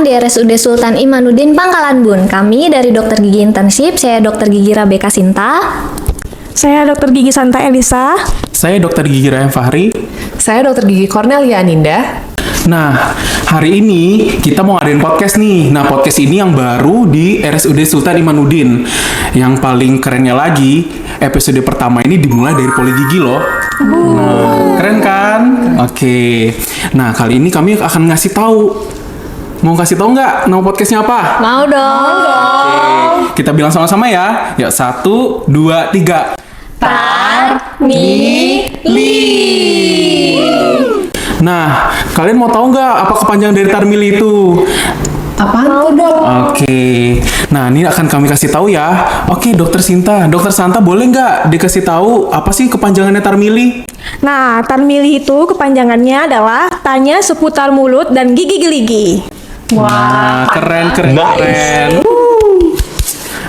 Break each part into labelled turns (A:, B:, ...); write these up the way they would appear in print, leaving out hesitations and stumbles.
A: datang di RSUD Sultan Imanuddin Pangkalan Bun. Kami dari Dokter Gigi Internship, saya Dokter Gigi Rabeka Sinta.
B: Saya Dokter Gigi Santa Elisa.
C: Saya Dokter Gigi Rayhan Fahri.
D: Saya Dokter Gigi Cornelia Aninda.
C: Nah, hari ini kita mau ngadain podcast nih. Nah, podcast ini yang baru di RSUD Sultan Imanuddin. Yang paling kerennya lagi, episode pertama ini dimulai dari poli gigi loh. Nah, keren kan? Oke. Nah, kali ini kami akan ngasih tahu. Mau kasih tahu nggak nama podcastnya apa?
A: Mau dong.
C: Oke, kita bilang sama-sama ya. Yuk, 1, 2, 3.
A: Tarmili.
C: Nah, kalian mau tahu nggak apa kepanjangan dari Tarmili itu?
D: Apaan tuh, Dok?
C: Oke, nah ini akan kami kasih tahu ya. Oke, Dokter Sinta, Dokter Santa boleh nggak dikasih tahu apa sih kepanjangannya Tarmili?
B: Nah, Tarmili itu kepanjangannya adalah tanya seputar mulut dan gigi geligi.
C: Wah, keren.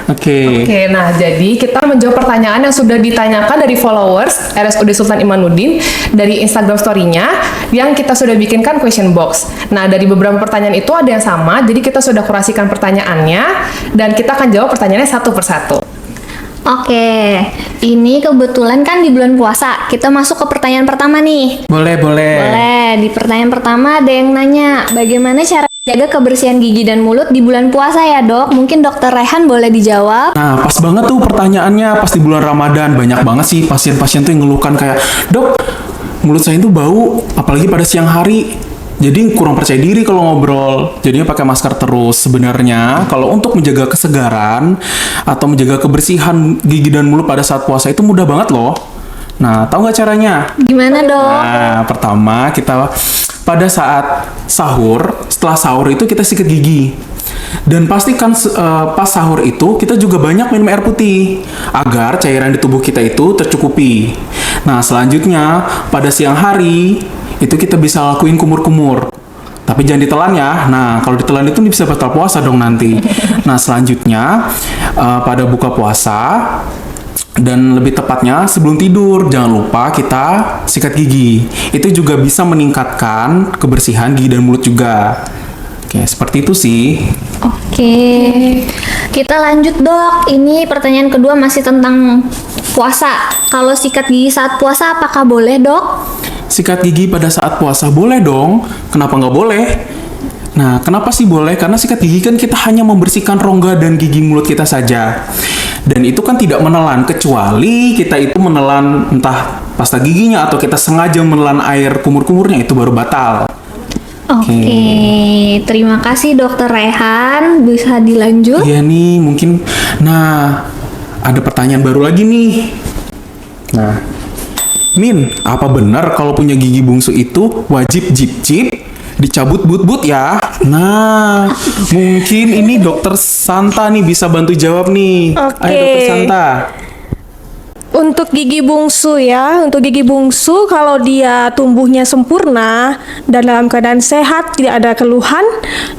C: Oke.
D: Oke, nah jadi kita menjawab pertanyaan yang sudah ditanyakan dari followers RSUD Sultan Imanuddin dari Instagram story-nya yang kita sudah bikinkan question box. Nah, dari beberapa pertanyaan itu ada yang sama, jadi kita sudah kurasikan pertanyaannya dan kita akan jawab pertanyaannya satu persatu.
A: Oke, ini kebetulan kan di bulan puasa. Kita masuk ke pertanyaan pertama nih.
C: Boleh.
A: Boleh, di pertanyaan pertama ada yang nanya, bagaimana cara jaga kebersihan gigi dan mulut di bulan puasa ya, Dok? Mungkin Dokter Rayhan boleh dijawab.
C: Nah, pas banget tuh pertanyaannya pas di bulan Ramadan. Banyak banget sih pasien-pasien tuh yang ngeluhkan kayak, "Dok, mulut saya itu bau, apalagi pada siang hari." Jadi kurang percaya diri kalau ngobrol. Jadinya pakai masker terus. Sebenarnya kalau untuk menjaga kesegaran atau menjaga kebersihan gigi dan mulut pada saat puasa itu mudah banget loh. Nah, tahu nggak caranya?
A: Gimana, Dok?
C: Nah, pertama kita pada saat sahur, setelah sahur itu kita sikat gigi. Dan pastikan pas sahur itu kita juga banyak minum air putih agar cairan di tubuh kita itu tercukupi. Nah, selanjutnya pada siang hari itu kita bisa lakuin kumur-kumur. Tapi jangan ditelan ya. Nah, kalau ditelan itu bisa batal puasa dong nanti. Nah, selanjutnya pada buka puasa dan lebih tepatnya sebelum tidur, jangan lupa kita sikat gigi. Itu juga bisa meningkatkan kebersihan gigi dan mulut juga. Oke, seperti itu sih.
A: Oke, kita lanjut, Dok. Ini pertanyaan kedua masih tentang puasa. Kalau sikat gigi saat puasa apakah boleh, Dok?
C: Sikat gigi pada saat puasa boleh dong. Kenapa nggak boleh? Nah, kenapa sih boleh? Karena sikat gigi kan kita hanya membersihkan rongga dan gigi mulut kita saja. Dan itu kan tidak menelan, kecuali kita itu menelan entah pasta giginya atau kita sengaja menelan air kumur-kumurnya, itu baru batal.
A: Oke, terima kasih Dokter Rayhan. Bisa dilanjut?
C: Iya nih, mungkin. Nah, ada pertanyaan baru lagi nih. Nah, Min, apa benar kalau punya gigi bungsu itu wajib jip-jip dicabut but-but ya? Nah, mungkin ini Dokter Santa nih bisa bantu jawab nih.
B: Oke.
C: Ayo Dokter Santa.
B: Untuk gigi bungsu ya, untuk gigi bungsu kalau dia tumbuhnya sempurna dan dalam keadaan sehat, tidak ada keluhan,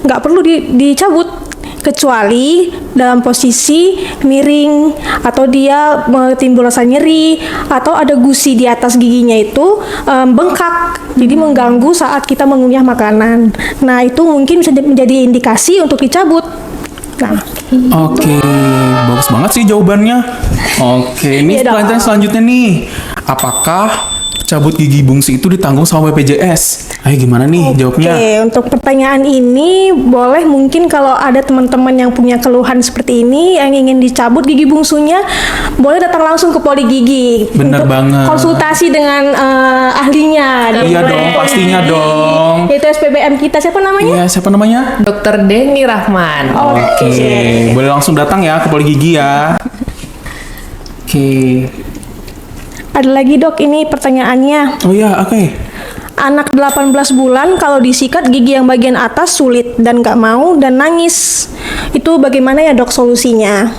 B: nggak perlu dicabut. Kecuali dalam posisi miring atau dia timbul rasa nyeri atau ada gusi di atas giginya itu bengkak, jadi mengganggu saat kita mengunyah makanan. Nah, itu mungkin bisa menjadi indikasi untuk dicabut. Nah,
C: Oke, bagus banget sih jawabannya. Oke, ini
B: Iya dong.
C: pertanyaan selanjutnya nih. Apakah cabut gigi bungsu itu ditanggung sama BPJS? Ayo gimana nih jawabnya?
B: Oke, untuk pertanyaan ini boleh mungkin kalau ada teman-teman yang punya keluhan seperti ini yang ingin dicabut gigi bungsunya, boleh datang langsung ke poli gigi.
C: Bener
B: untuk
C: banget.
B: konsultasi dengan ahlinya.
C: Iya
B: Boleh.
C: dong, pastinya dong.
B: Itu SPBM kita, siapa namanya?
C: Iya, siapa namanya?
D: Dokter Denny Rahman.
C: Oke, boleh langsung datang ya ke poli gigi ya. Oke.
B: Ada lagi, Dok, ini pertanyaannya.
C: Oh ya, oke.
B: Anak 18 bulan kalau disikat gigi yang bagian atas sulit dan nggak mau dan nangis. Itu bagaimana ya, Dok, solusinya?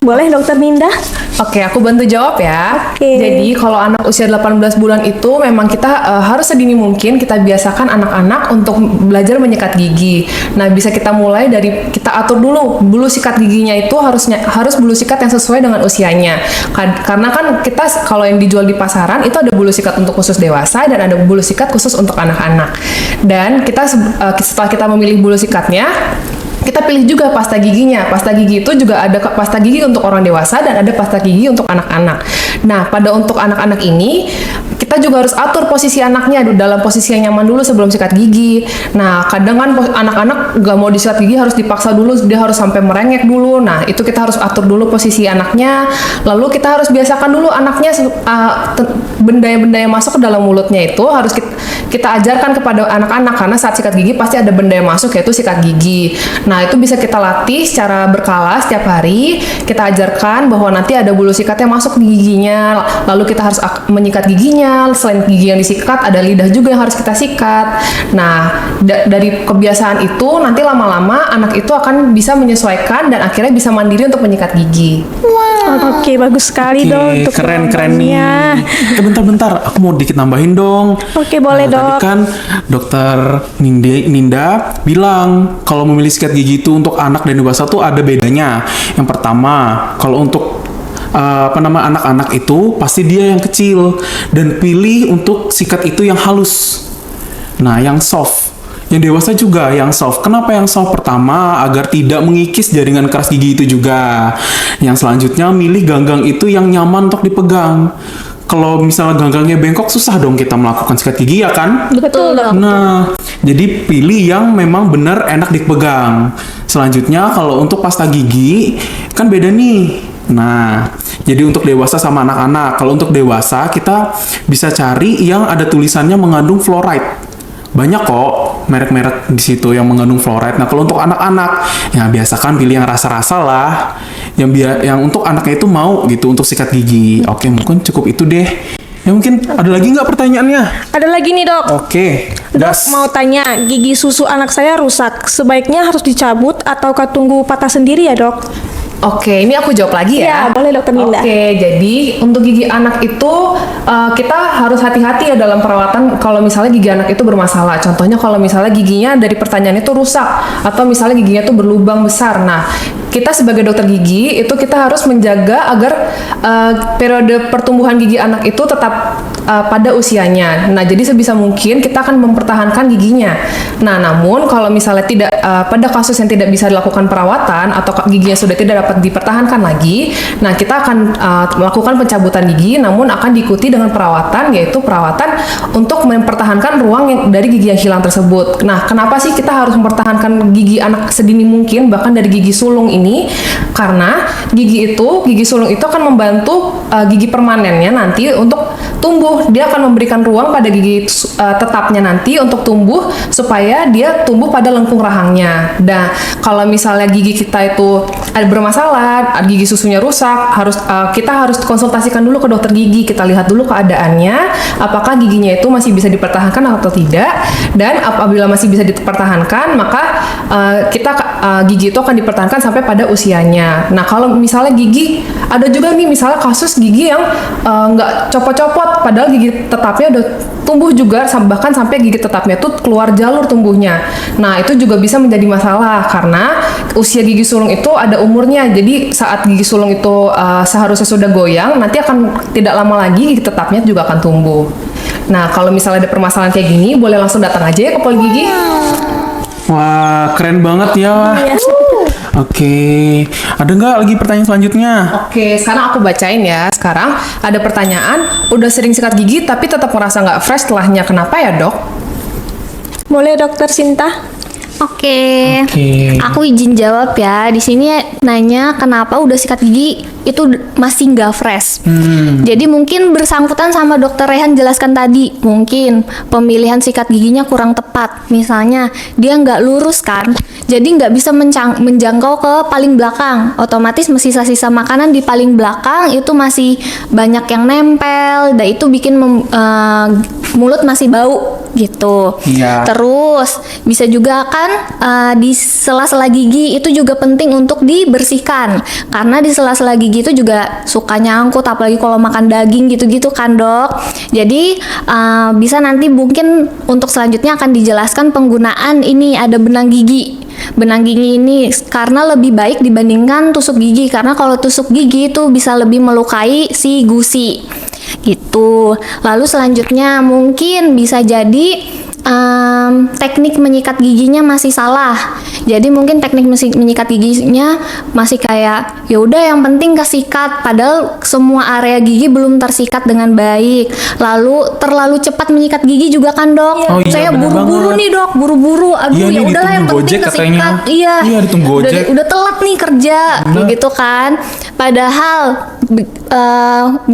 B: Boleh Dokter Ninda?
D: Oke, aku bantu jawab ya.
B: Oke.
D: Jadi kalau anak usia 18 bulan itu memang kita harus sedini mungkin kita biasakan anak-anak untuk belajar menyikat gigi. Nah, bisa kita mulai dari kita atur dulu bulu sikat giginya itu harus bulu sikat yang sesuai dengan usianya. Karena kan kita kalau yang dijual di pasaran itu ada bulu sikat untuk khusus dewasa dan ada bulu sikat khusus untuk anak-anak. Dan kita setelah kita memilih bulu sikatnya, kita pilih juga pasta giginya. Pasta gigi itu juga ada pasta gigi untuk orang dewasa dan ada pasta gigi untuk anak-anak. Nah, untuk anak-anak ini kita juga harus atur posisi anaknya dalam posisi yang nyaman dulu sebelum sikat gigi. Nah, kadang kan anak-anak gak mau disikat gigi harus dipaksa dulu, dia harus sampai merengek dulu. Nah, itu kita harus atur dulu posisi anaknya. Lalu kita harus biasakan dulu anaknya benda-benda yang masuk ke dalam mulutnya itu harus kita ajarkan kepada anak-anak karena saat sikat gigi pasti ada benda yang masuk yaitu sikat gigi. Nah, itu bisa kita latih secara berkala setiap hari. Kita ajarkan bahwa nanti ada bulu sikat yang masuk di giginya, lalu kita harus menyikat giginya. Selain gigi yang disikat, ada lidah juga yang harus kita sikat. Nah, dari kebiasaan itu nanti lama-lama anak itu akan bisa menyesuaikan dan akhirnya bisa mandiri untuk menyikat gigi.
B: Oke, bagus sekali dong untuk
C: keren nih.
B: jawabannya.
C: Bentar, aku mau dikit nambahin dong.
B: Oke, boleh,
C: Tadi
B: Dok.
C: kan Dokter Ninda bilang kalau memilih sikat gigi itu untuk anak dan dewasa tuh ada bedanya. Yang pertama, kalau untuk anak-anak itu pasti dia yang kecil dan pilih untuk sikat itu yang halus. Nah, yang soft. Yang dewasa juga yang soft. Kenapa yang soft? Pertama, agar tidak mengikis jaringan keras gigi itu juga. Yang selanjutnya, milih ganggang itu yang nyaman untuk dipegang. Kalau misalnya ganggangnya bengkok, susah dong kita melakukan sikat gigi, ya kan?
B: Betul, Dok.
C: Nah, jadi pilih yang memang benar enak dipegang. Selanjutnya, kalau untuk pasta gigi, kan beda nih. Nah, jadi untuk dewasa sama anak-anak. Kalau untuk dewasa, kita bisa cari yang ada tulisannya mengandung fluoride. Banyak kok merek-merek di situ yang mengandung fluoride. Nah, kalau untuk anak-anak, ya biasakan pilih yang rasa-rasa lah. Yang untuk anaknya itu mau gitu untuk sikat gigi. Oke, mungkin cukup itu deh. Ya mungkin ada lagi nggak pertanyaannya?
B: Ada lagi nih, Dok.
C: Oke,
B: Dok,
C: gas.
B: mau tanya, gigi susu anak saya rusak. Sebaiknya harus dicabut ataukah tunggu patah sendiri ya, Dok?
D: Oke, ini aku jawab lagi ya.
B: Ya, boleh, Dokter Ninda.
D: Oke, jadi untuk gigi anak itu kita harus hati-hati ya dalam perawatan kalau misalnya gigi anak itu bermasalah. Contohnya kalau misalnya giginya dari pertanyaan itu rusak atau misalnya giginya itu berlubang besar. Nah, kita sebagai dokter gigi itu kita harus menjaga agar periode pertumbuhan gigi anak itu tetap pada usianya. Nah, jadi sebisa mungkin kita akan mempertahankan giginya. Nah, namun kalau misalnya tidak pada kasus yang tidak bisa dilakukan perawatan atau giginya sudah tidak dapat dipertahankan lagi, nah kita akan melakukan pencabutan gigi, namun akan diikuti dengan perawatan, yaitu perawatan untuk mempertahankan ruang dari gigi yang hilang tersebut. Nah, kenapa sih kita harus mempertahankan gigi anak sedini mungkin, bahkan dari gigi sulung ini? Karena gigi sulung itu akan membantu gigi permanennya nanti untuk tumbuh. Dia akan memberikan ruang pada gigi tetapnya nanti untuk tumbuh supaya dia tumbuh pada lengkung rahangnya. Nah, kalau misalnya gigi kita itu ada bermasalah, gigi susunya rusak, kita harus konsultasikan dulu ke dokter gigi. Kita lihat dulu keadaannya, apakah giginya itu masih bisa dipertahankan atau tidak. Dan apabila masih bisa dipertahankan, maka gigi itu akan dipertahankan sampai pada usianya. Nah, kalau misalnya gigi, ada juga nih misalnya kasus gigi yang nggak copot-copot, padahal gigi tetapnya udah tumbuh juga, bahkan sampai gigi tetapnya tuh keluar jalur tumbuhnya. Nah, itu juga bisa menjadi masalah karena usia gigi sulung itu ada umurnya. Jadi saat gigi sulung itu seharusnya sudah goyang, nanti akan tidak lama lagi gigi tetapnya juga akan tumbuh. Nah, kalau misalnya ada permasalahan kayak gini, boleh langsung datang aja ya ke poli gigi.
C: Wah, keren banget ya. Oke, ada nggak lagi pertanyaan selanjutnya?
D: Oke, sekarang aku bacain ya. Sekarang ada pertanyaan, udah sering sikat gigi tapi tetap merasa nggak fresh setelahnya. Kenapa ya, Dok?
B: Boleh, Dokter Sinta?
A: Oke. Aku izin jawab ya. Di sini nanya kenapa udah sikat gigi itu masih nggak fresh. Jadi mungkin bersangkutan sama dokter Rehan jelaskan tadi. Mungkin pemilihan sikat giginya kurang tepat. Misalnya dia nggak lurus kan. Jadi nggak bisa menjangkau ke paling belakang. Otomatis sisa-sisa makanan di paling belakang itu masih banyak yang nempel. Dan itu bikin mulut masih bau. gitu.
C: Iya.
A: Terus bisa juga kan di sela-sela gigi itu juga penting untuk dibersihkan karena di sela-sela gigi itu juga suka nyangkut apalagi kalau makan daging gitu-gitu kan dok. Jadi bisa nanti mungkin untuk selanjutnya akan dijelaskan penggunaan ini ada benang gigi. Benang gigi ini karena lebih baik dibandingkan tusuk gigi karena kalau tusuk gigi itu bisa lebih melukai si gusi gitu. Lalu selanjutnya mungkin bisa jadi teknik menyikat giginya masih salah. Jadi mungkin teknik menyikat giginya masih kayak ya udah yang penting kesikat padahal semua area gigi belum tersikat dengan baik. Lalu terlalu cepat menyikat gigi juga kan dok.
C: Oh iya,
A: Saya
C: bener
A: buru-buru
C: banget.
A: nih dok, buru-buru. Aduh
C: Iya,
A: ya
C: nih,
A: udahlah yang
C: ditunggu
A: penting
C: Gojek
A: kesikat.
C: katanya.
A: Iya.
C: Iya, ditunggu Gojek.
A: Udah telat nih kerja
C: Bener.
A: gitu kan. Padahal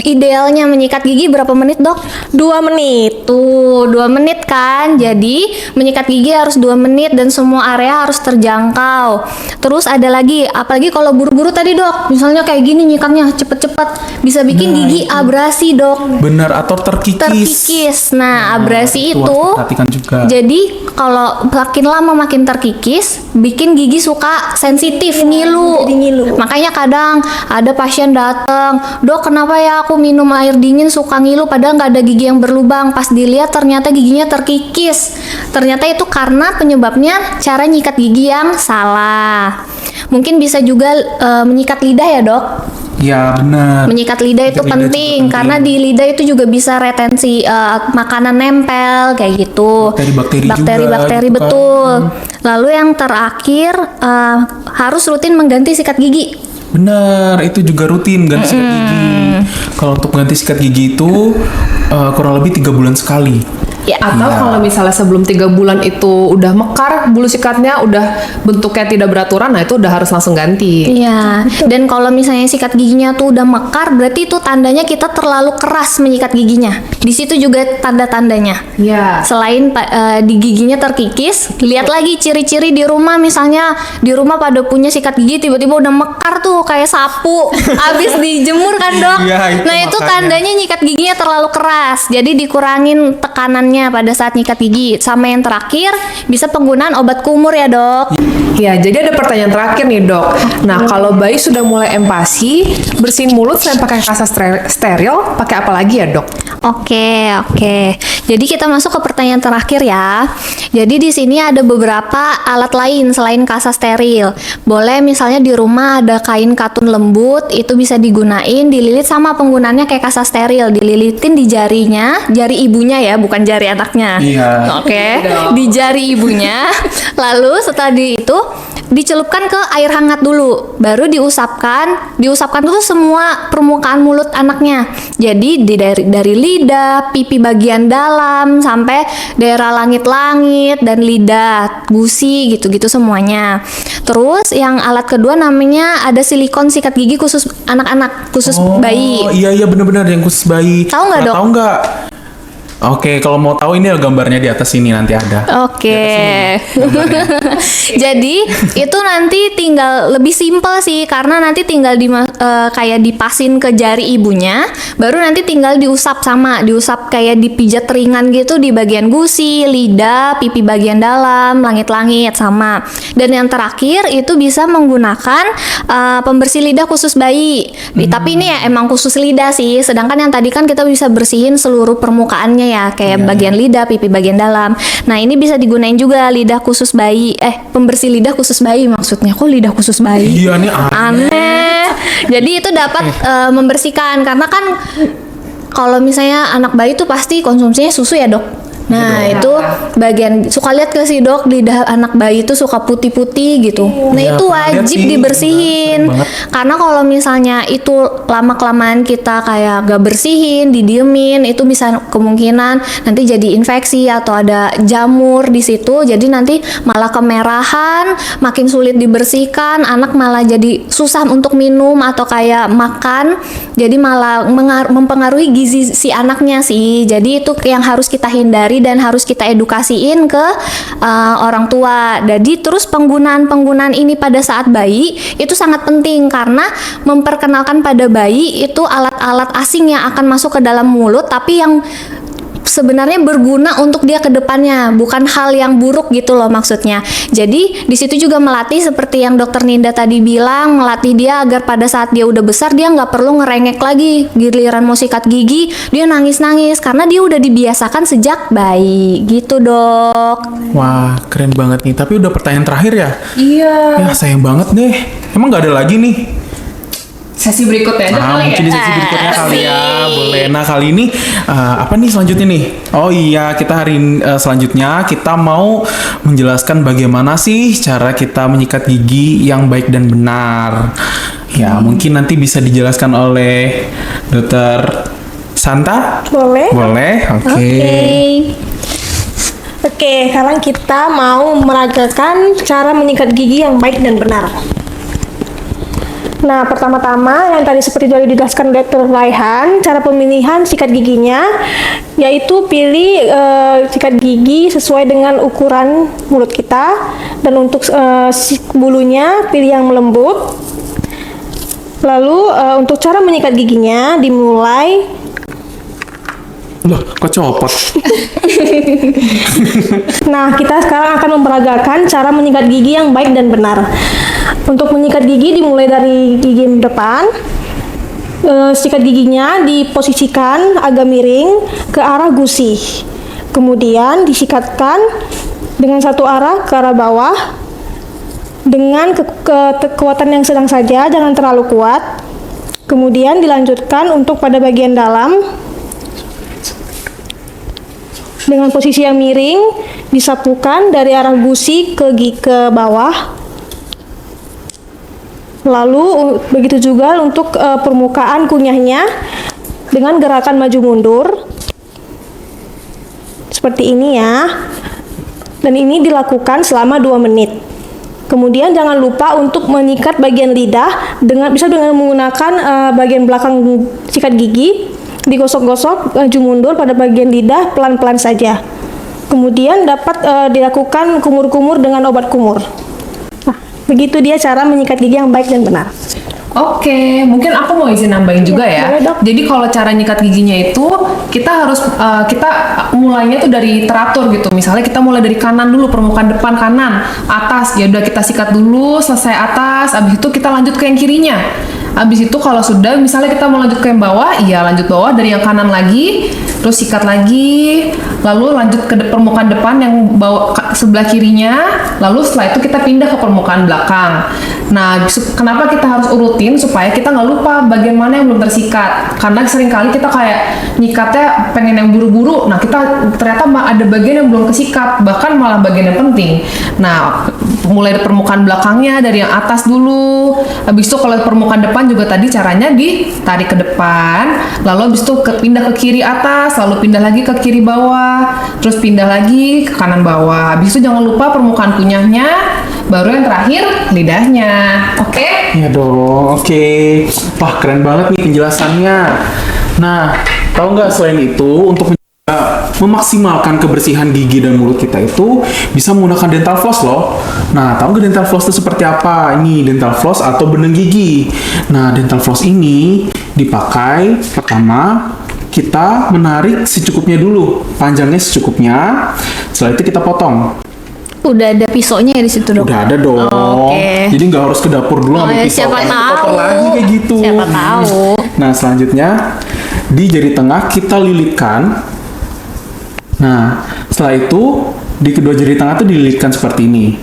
A: idealnya menyikat gigi berapa menit dok?
B: 2 menit.
A: Tuh 2 menit kan. Jadi menyikat gigi harus 2 menit dan semua area harus terjangkau. Terus ada lagi, apalagi kalau buru-buru tadi dok, misalnya kayak gini nyikatnya cepet-cepet bisa bikin gigi abrasi dok.
C: Benar atau terkikis.
A: Nah, abrasi
C: itu
A: itu
C: harus perhatikan juga.
A: jadi kalau makin lama makin terkikis, bikin gigi suka sensitif, ngilu.
B: jadi ngilu.
A: Makanya kadang ada pasien datang, dok kenapa ya aku minum air dingin suka ngilu padahal nggak ada gigi yang berlubang. Pas dilihat ternyata giginya terkikis. Ternyata itu karena penyebabnya cara nyikat gigi yang salah. Mungkin bisa juga menyikat lidah ya dok.
C: Ya benar.
A: Menyikat lidah itu
C: Menyikat lidah juga
A: penting
C: penting.
A: karena di lidah itu juga bisa retensi makanan nempel kayak gitu.
C: Bakteri-bakteri juga, gitu kan.
A: betul. Lalu yang terakhir harus rutin mengganti sikat gigi.
C: Benar, itu juga rutin ganti sikat gigi. Kalau untuk ganti sikat gigi itu kurang lebih 3 bulan sekali.
A: Ya.
D: Atau kalau misalnya sebelum 3 bulan itu udah mekar bulu sikatnya, udah bentuknya tidak beraturan, nah itu udah harus langsung ganti.
A: Iya. Dan kalau misalnya sikat giginya tuh udah mekar, berarti itu tandanya kita terlalu keras menyikat giginya. Di situ juga tanda-tandanya.
D: Iya.
A: Selain di giginya terkikis, lihat lagi ciri-ciri di rumah, misalnya di rumah pada punya sikat gigi tiba-tiba udah mekar tuh kayak sapu habis dijemur kan dok.
C: Iya, itu
A: Nah itu
C: makanya.
A: tandanya nyikat giginya terlalu keras, jadi dikurangin tekanannya pada saat nyikat gigi. Sama yang terakhir bisa penggunaan obat kumur ya dok.
D: Ya, jadi ada pertanyaan terakhir nih dok. Nah, kalau bayi sudah mulai empasi, bersihin mulut selain pakai kasa steril, pakai apa lagi ya dok?
A: Oke. Jadi kita masuk ke pertanyaan terakhir ya. Jadi di sini ada beberapa alat lain selain kasa steril. Boleh misalnya di rumah ada kain katun lembut, itu bisa digunain, dililit sama penggunaannya kayak kasa steril, dililitin di jarinya, jari ibunya ya, bukan jari anaknya.
C: Iya.
A: Oke, di jari ibunya. Lalu setelah itu dicelupkan ke air hangat dulu, baru diusapkan itu semua permukaan mulut anaknya. Jadi dari lidah, pipi bagian dalam sampai daerah langit-langit dan lidah, gusi gitu-gitu semuanya. Terus yang alat kedua namanya ada silikon sikat gigi khusus anak-anak, khusus bayi.
C: Oh iya benar-benar yang khusus bayi.
A: Tahu nggak, Dok?
C: Tahu nggak? Oke, kalau mau tahu ini gambarnya di atas sini nanti ada.
A: Oke. Jadi itu nanti tinggal lebih simpel sih karena nanti tinggal kayak dipasin ke jari ibunya, baru nanti tinggal diusap kayak dipijat ringan gitu di bagian gusi, lidah, pipi bagian dalam, langit-langit sama. Dan yang terakhir itu bisa menggunakan pembersih lidah khusus bayi. Tapi ini ya emang khusus lidah sih. Sedangkan yang tadi kan kita bisa bersihin seluruh permukaannya ya, kayak bagian lidah, pipi bagian dalam. Nah, ini bisa digunain juga lidah khusus bayi. Pembersih lidah khusus bayi maksudnya. Kok lidah khusus bayi?
C: Iya nih
A: Aneh. Jadi itu dapat membersihkan karena kan kalau misalnya anak bayi tuh pasti konsumsinya susu ya, Dok. Nah, itu bagian suka lihat ke si dok lidah anak bayi itu suka putih-putih gitu. Nah,
C: Iya,
A: itu
C: pernah lihat
A: wajib
C: sih.
A: dibersihin.
C: Bener, sering
A: Karena kalau misalnya itu lama-kelamaan kita kayak gak bersihin, didiemin, itu bisa kemungkinan nanti jadi infeksi atau ada jamur di situ. Jadi nanti malah kemerahan, makin sulit dibersihkan, anak malah jadi susah untuk minum atau kayak makan. Jadi malah mempengaruhi gizi si anaknya sih. Jadi itu yang harus kita hindari dan harus kita edukasiin ke orang tua. Jadi terus penggunaan ini pada saat bayi itu sangat penting karena memperkenalkan pada bayi itu alat-alat asing yang akan masuk ke dalam mulut tapi yang sebenarnya berguna untuk dia ke depannya, bukan hal yang buruk gitu loh maksudnya. Jadi di situ juga melatih seperti yang Dokter Ninda tadi bilang, melatih dia agar pada saat dia udah besar dia nggak perlu ngerengek lagi. Giliran mau sikat gigi dia nangis-nangis karena dia udah dibiasakan sejak bayi gitu, Dok.
C: Wah, keren banget nih. Tapi udah pertanyaan terakhir ya?
D: Iya.
C: Ya, sayang banget deh. Emang nggak ada lagi nih?
D: Sesi berikutnya aja kali
C: Mungkin di
D: ya.
C: sesi berikutnya kali ya.
A: Asik.
C: Boleh. Nah, kali ini apa nih selanjutnya nih? Oh iya, kita hari ini, selanjutnya kita mau menjelaskan bagaimana sih cara kita menyikat gigi yang baik dan benar. Ya, mungkin nanti bisa dijelaskan oleh Dokter Santa.
B: Boleh?
C: Boleh. Oke.
B: Oke, sekarang kita mau meragakan cara menyikat gigi yang baik dan benar. Nah, pertama-tama yang tadi seperti sudah dijelaskan Dr. Raihan, cara pemilihan sikat giginya yaitu pilih sikat gigi sesuai dengan ukuran mulut kita, dan untuk bulunya pilih yang melembut. Lalu untuk cara menyikat giginya dimulai.
C: Loh, kok copot?
B: Nah, kita sekarang akan memperagakan cara menyikat gigi yang baik dan benar. Untuk menyikat gigi dimulai dari gigi depan. Sikat giginya diposisikan agak miring ke arah gusi. Kemudian disikatkan dengan satu arah ke arah bawah dengan kekuatan yang sedang saja, jangan terlalu kuat. Kemudian dilanjutkan untuk pada bagian dalam dengan posisi yang miring, disapukan dari arah gusi ke bawah. Lalu begitu juga untuk permukaan kunyahnya dengan gerakan maju mundur seperti ini ya. Dan ini dilakukan selama 2 menit. Kemudian jangan lupa untuk menyikat bagian lidah bisa dengan menggunakan bagian belakang sikat gigi, digosok-gosok maju mundur pada bagian lidah pelan-pelan saja. Kemudian dapat dilakukan kumur-kumur dengan obat kumur. Begitu dia cara menyikat gigi yang baik dan benar.
D: Oke, mungkin aku mau izin nambahin juga ya.
B: boleh, Dok.
D: Jadi kalau cara nyikat giginya itu kita harus kita mulainya tuh dari teratur gitu. Misalnya kita mulai dari kanan dulu, permukaan depan kanan, atas. Ya udah kita sikat dulu, selesai atas. Abis itu kita lanjut ke yang kirinya. Abis itu kalau sudah, misalnya kita mau lanjut ke yang bawah, iya lanjut bawah dari yang kanan lagi, terus sikat lagi, lalu lanjut ke permukaan depan yang sebelah kirinya, lalu setelah itu kita pindah ke permukaan belakang. Nah, kenapa kita harus urutin supaya kita nggak lupa bagian mana yang belum tersikat? Karena seringkali kita kayak nyikatnya pengen yang buru-buru, nah kita ternyata ada bagian yang belum kesikat, bahkan malah bagian yang penting. Nah, mulai dari permukaan belakangnya, dari yang atas dulu. Habis itu kalau permukaan depan juga tadi caranya ditarik ke depan, lalu habis itu pindah ke kiri atas, lalu pindah lagi ke kiri bawah, terus pindah lagi ke kanan bawah. Habis itu jangan lupa permukaan kunyahnya, baru yang terakhir lidahnya. Oke?
C: Ya dong, oke. Wah, keren banget nih penjelasannya. Nah, tahu nggak selain itu, untuk memaksimalkan kebersihan gigi dan mulut kita itu bisa menggunakan dental floss loh. Nah, tahu nggak dental floss itu seperti apa? Ini dental floss atau benang gigi. Nah, dental floss ini dipakai pertama kita menarik secukupnya dulu, panjangnya secukupnya. Setelah itu kita potong.
A: Udah ada pisaunya ya di situ, Dok?
C: Udah ada dong.
A: Oke.
C: Jadi nggak harus ke dapur dulu ambil
A: ya,
C: pisau.
A: siapa
C: Kan
A: tahu.
C: kotor lagi kayak gitu.
A: Siapa tahu.
C: Nah, selanjutnya di jari tengah kita lilitkan. Nah, setelah itu di kedua jari tengah tuh dililitkan seperti ini.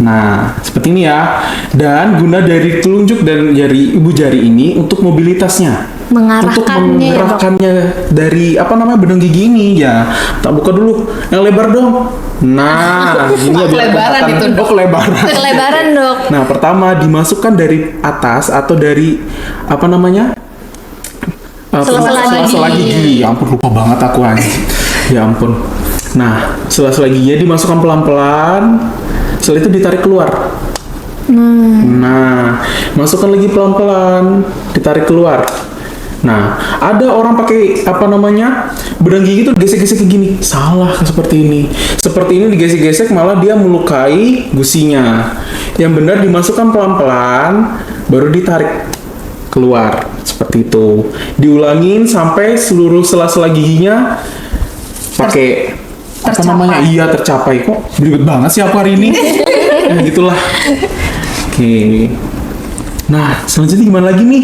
C: Nah, seperti ini ya. Dan guna dari telunjuk dan ibu jari ini untuk mobilitasnya. Untuk
A: Mengarahkannya ya, Dok.
C: menggerakkannya dari benang gigi ini ya. Tak buka dulu yang lebar dong. Nah, ini ya biar
D: Kelebaran
C: kelihatan.
D: itu, Dok.
C: Oh, kelebaran.
A: Kelebaran, Dok.
C: Nah, pertama dimasukkan dari atas atau dari sela-sela gigi. Ya ampun, lupa banget aku anjing. Ya ampun. Nah, sela-sela giginya dimasukkan pelan-pelan. Setelah itu ditarik keluar. Nah, masukkan lagi pelan-pelan, ditarik keluar. Nah, ada orang pakai benang gigi tuh gesek-gesek kayak gini. Salah seperti ini. Seperti ini digesek-gesek malah dia melukai gusinya. Yang benar dimasukkan pelan-pelan, baru ditarik keluar seperti itu. Diulangin sampai seluruh sela-sela giginya pakai apa
D: tercapai.
C: namanya? Iya, tercapai. Kok ribet banget sih aku hari ini. Ya gitulah. Oke. Nah, selanjutnya gimana lagi nih?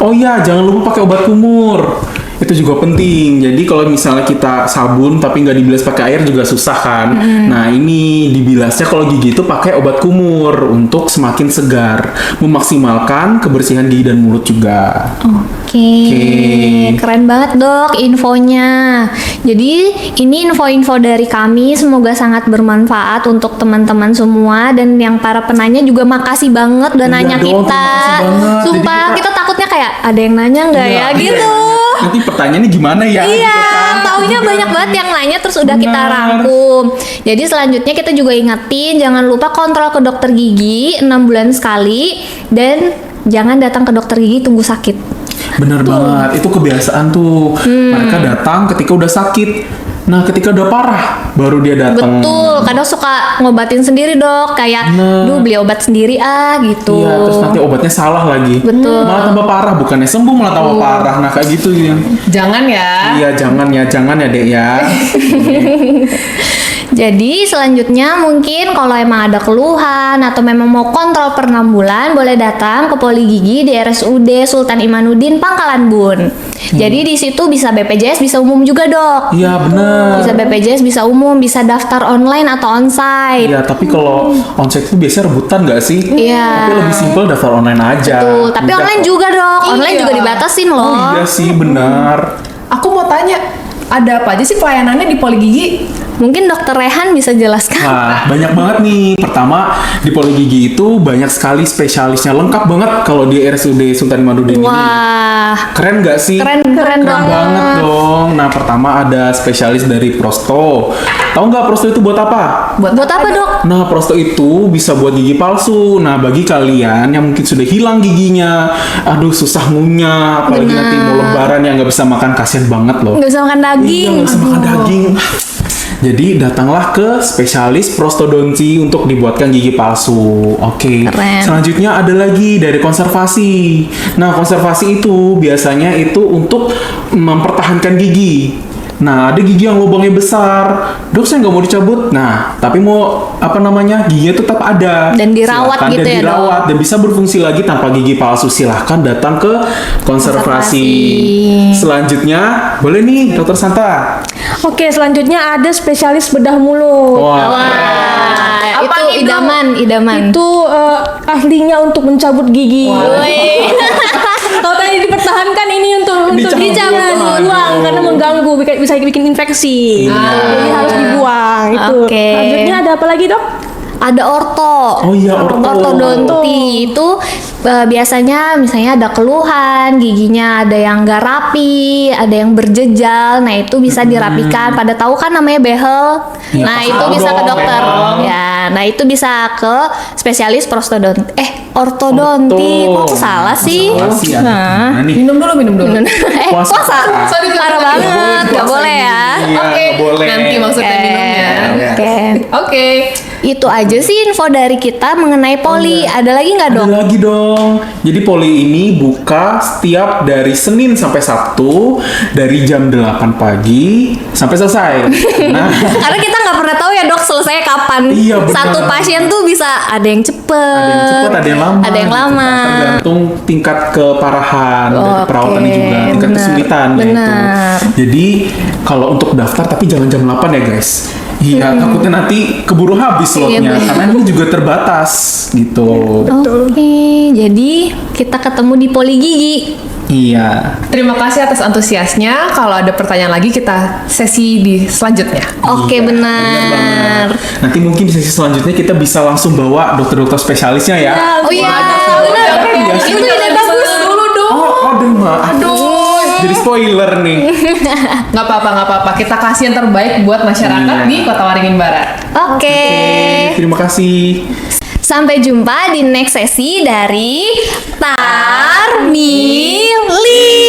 C: Oh iya, jangan lupa pakai obat kumur. Itu juga penting. Jadi kalau misalnya kita sabun tapi nggak dibilas pakai air juga susah kan. Nah, ini dibilasnya kalau gigi itu pakai obat kumur untuk semakin segar, memaksimalkan kebersihan gigi dan mulut juga.
A: Oke, keren banget dok infonya. Jadi ini info-info dari kami, semoga sangat bermanfaat untuk teman-teman semua dan yang para penanya juga makasih banget udah
C: Iya
A: nanya
C: dong,
A: kita.
C: terima kasih banget.
A: Sumpah
C: Jadi
A: kita takutnya kayak ada yang nanya nggak
C: Iya,
A: ya
C: iya.
A: gitu.
C: Nanti pertanyaannya gimana ya?
A: Iya,
C: gitu kan.
A: taunya banyak banget yang nanya terus udah kita
C: Benar.
A: rangkum. Jadi selanjutnya kita juga ingetin jangan lupa kontrol ke dokter gigi 6 bulan sekali dan jangan datang ke dokter gigi tunggu sakit.
C: Bener banget, itu kebiasaan tuh. Mereka datang ketika udah sakit. Nah, ketika udah parah, baru dia datang.
A: Betul, kadang suka ngobatin sendiri dok, kayak
C: Bener.
A: duh beli obat sendiri gitu.
C: Iya, terus nanti obatnya salah lagi.
A: Betul.
C: Malah tambah parah, bukannya sembuh malah tambah parah. Nah, kayak gitu ya.
D: Jangan ya.
C: Iya, jangan ya, Dek ya.
A: Jadi selanjutnya mungkin kalau emang ada keluhan atau memang mau kontrol per 6 bulan boleh datang ke Poli Gigi di RSUD Sultan Imanuddin Pangkalan Bun. Jadi di situ bisa BPJS, bisa umum juga dok.
C: Iya, bener.
A: Bisa BPJS, bisa umum, bisa daftar online atau onsite.
C: Iya, tapi kalau onsite itu biasanya rebutan nggak sih?
A: Iya.
C: Tapi lebih simpel daftar online aja.
A: Tuh, tapi
C: Mudah
A: online
C: kok.
A: juga dok. Online
D: Iya.
A: juga dibatasin loh.
C: Oh iya sih, benar.
D: Aku mau tanya, ada apa aja sih pelayanannya di Poli Gigi?
A: Mungkin dokter Rehan bisa jelaskan.
C: Nah, banyak banget nih. Pertama, di Poli Gigi itu banyak sekali spesialisnya. Lengkap banget kalau di RSUD Sultan Imanuddin ini.
A: Wah,
C: Keren nggak sih?
A: keren
C: banget
A: banget.
C: dong. Nah, pertama ada spesialis dari prosto. Tahu nggak prosto itu buat apa?
A: Buat apa dok?
C: Nah, prosto itu bisa buat gigi palsu. Nah, bagi kalian yang mungkin sudah hilang giginya, aduh susah ngunyah, apalagi nanti mau lebaran yang nggak bisa makan, kasihan banget loh.
A: Nggak bisa makan
C: Iya,
A: daging.
C: nggak bisa makan daging. Jadi datanglah ke spesialis prostodonti untuk dibuatkan gigi palsu. Oke.
A: Keren.
C: Selanjutnya ada lagi dari konservasi. Nah, konservasi itu biasanya itu untuk mempertahankan gigi. Nah, ada gigi yang lubangnya besar. Dok, saya nggak mau dicabut. Nah, tapi mau apa namanya? Giginya tetap ada.
A: Dan dirawat
C: Silahkan,
A: gitu
C: dan
A: ya,
C: dirawat dan bisa berfungsi lagi tanpa gigi palsu. Silahkan datang ke konservasi. Selanjutnya, boleh nih, Dokter Santa.
B: Oke, selanjutnya ada spesialis bedah mulut.
C: Wah,
A: Wah,
D: Apa nih,
A: itu
D: Dok?
A: idaman.
B: Itu ahlinya untuk mencabut gigi.
A: Wih.
B: Kalau tadi dipertahankan ini untuk
C: Dicabut.
B: dibuang
C: Aduh.
B: karena mengganggu, bisa bikin infeksi. Jadi harus dibuang itu.
A: Oke.
B: Selanjutnya ada apa lagi dok?
A: Ada orto.
C: Oh iya, orto.
A: Ortodonti itu biasanya misalnya ada keluhan, giginya ada yang nggak rapi, ada yang berjejal. Nah, itu bisa dirapikan. Pada tahu kan namanya behel.
C: Iya,
A: Nah,
C: pasti
A: itu
C: tahu
A: bisa ke
C: dong,
A: dokter.
C: behel.
A: Ya, nah itu bisa ke spesialis ortodonti.
C: Orto.
A: Kok salah sih?
C: Salah sih, aduh,
A: Nah.
C: gimana nih?
D: Minum dulu.
C: Puasa.
A: Puasa.
D: Sorry,
A: Parah banget, nggak
C: Puasa
A: boleh
C: ini.
A: ya.
C: Iya,
D: Oke,
C: nggak boleh.
D: nanti maksudnya minumnya.
A: Oke.
D: Oke.
A: Itu aja sih info dari kita mengenai poli. Ada lagi nggak dok?
C: Ada lagi dong. Jadi poli ini buka setiap dari Senin sampai Sabtu dari jam 8 pagi sampai selesai. Nah,
A: Karena kita nggak pernah tahu ya dok selesai kapan.
C: Iya, benar.
A: Satu pasien tuh bisa ada yang cepet,
C: ada yang cepat, ada yang lama.
A: ada yang
C: gitu.
A: lama.
C: Tergantung tingkat keparahan dari
A: Oke,
C: perawatannya juga, tingkat
A: benar,
C: kesulitan gitu.
A: benar.
C: Jadi kalau untuk daftar tapi jangan jam 8 ya guys. Iya, takutnya nanti keburu habis slotnya
A: benar.
C: karena ini juga terbatas gitu.
A: Oke, jadi kita ketemu di poli gigi.
C: Iya.
D: Terima kasih atas antusiasnya. Kalau ada pertanyaan lagi kita sesi di selanjutnya.
A: Oke,
C: Iya,
A: benar.
C: banget. Nanti mungkin di sesi selanjutnya kita bisa langsung bawa dokter-dokter spesialisnya ya.
A: Oh iya,
C: Waduh,
A: benar.
C: iya,
A: Itu
C: iya.
A: ide bagus.
D: Dulu dong.
C: Oh, Dema. Aduh. Jadi spoiler nih.
D: Nggak apa-apa. Kita kasih yang terbaik buat masyarakat
C: Iya.
D: di Kota Waringin Barat.
A: Oke.
C: Terima kasih.
A: Sampai jumpa di next sesi dari Tarmili.